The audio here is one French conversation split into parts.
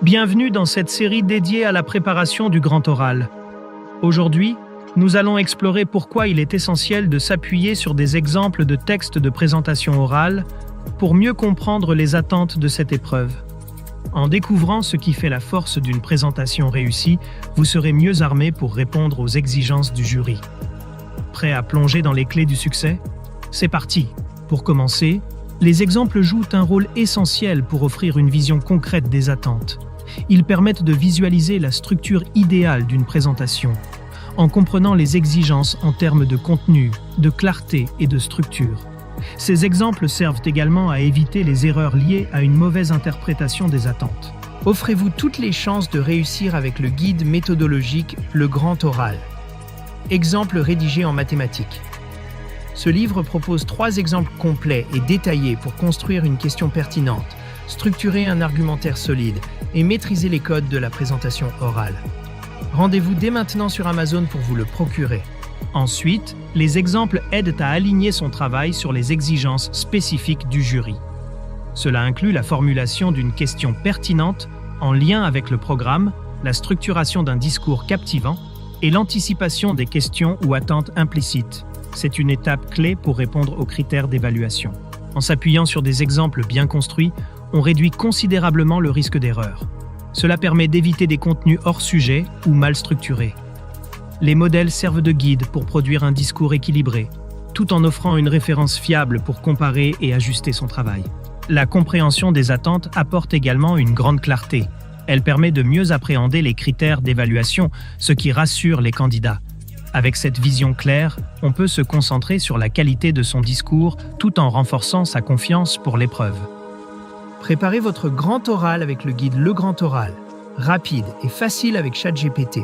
Bienvenue dans cette série dédiée à la préparation du grand oral. Aujourd'hui, nous allons explorer pourquoi il est essentiel de s'appuyer sur des exemples de textes de présentation orale pour mieux comprendre les attentes de cette épreuve. En découvrant ce qui fait la force d'une présentation réussie, vous serez mieux armé pour répondre aux exigences du jury. Prêt à plonger dans les clés du succès? C'est parti! Pour commencer, les exemples jouent un rôle essentiel pour offrir une vision concrète des attentes. Ils permettent de visualiser la structure idéale d'une présentation, en comprenant les exigences en termes de contenu, de clarté et de structure. Ces exemples servent également à éviter les erreurs liées à une mauvaise interprétation des attentes. Offrez-vous toutes les chances de réussir avec le guide méthodologique Le Grand Oral. Exemple rédigé en mathématiques. Ce livre propose 3 exemples complets et détaillés pour construire une question pertinente, structurer un argumentaire solide et maîtriser les codes de la présentation orale. Rendez-vous dès maintenant sur Amazon pour vous le procurer. Ensuite, les exemples aident à aligner son travail sur les exigences spécifiques du jury. Cela inclut la formulation d'une question pertinente en lien avec le programme, la structuration d'un discours captivant et l'anticipation des questions ou attentes implicites. C'est une étape clé pour répondre aux critères d'évaluation. En s'appuyant sur des exemples bien construits, on réduit considérablement le risque d'erreur. Cela permet d'éviter des contenus hors sujet ou mal structurés. Les modèles servent de guide pour produire un discours équilibré, tout en offrant une référence fiable pour comparer et ajuster son travail. La compréhension des attentes apporte également une grande clarté. Elle permet de mieux appréhender les critères d'évaluation, ce qui rassure les candidats. Avec cette vision claire, on peut se concentrer sur la qualité de son discours tout en renforçant sa confiance pour l'épreuve. Préparez votre grand oral avec le guide Le Grand Oral, rapide et facile avec ChatGPT.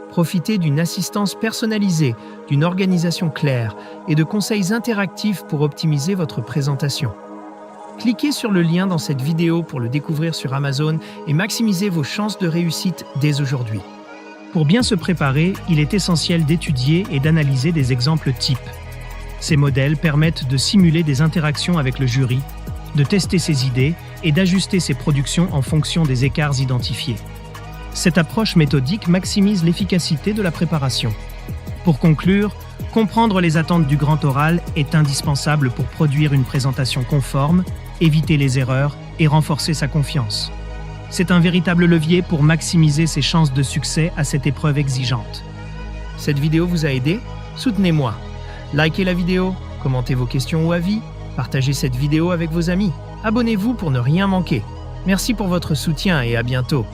Profitez d'une assistance personnalisée, d'une organisation claire et de conseils interactifs pour optimiser votre présentation. Cliquez sur le lien dans cette vidéo pour le découvrir sur Amazon et maximisez vos chances de réussite dès aujourd'hui. Pour bien se préparer, il est essentiel d'étudier et d'analyser des exemples types. Ces modèles permettent de simuler des interactions avec le jury, de tester ses idées et d'ajuster ses productions en fonction des écarts identifiés. Cette approche méthodique maximise l'efficacité de la préparation. Pour conclure, comprendre les attentes du grand oral est indispensable pour produire une présentation conforme, éviter les erreurs et renforcer sa confiance. C'est un véritable levier pour maximiser ses chances de succès à cette épreuve exigeante. Cette vidéo vous a aidé? Soutenez-moi. Likez la vidéo, commentez vos questions ou avis, partagez cette vidéo avec vos amis. Abonnez-vous pour ne rien manquer. Merci pour votre soutien et à bientôt.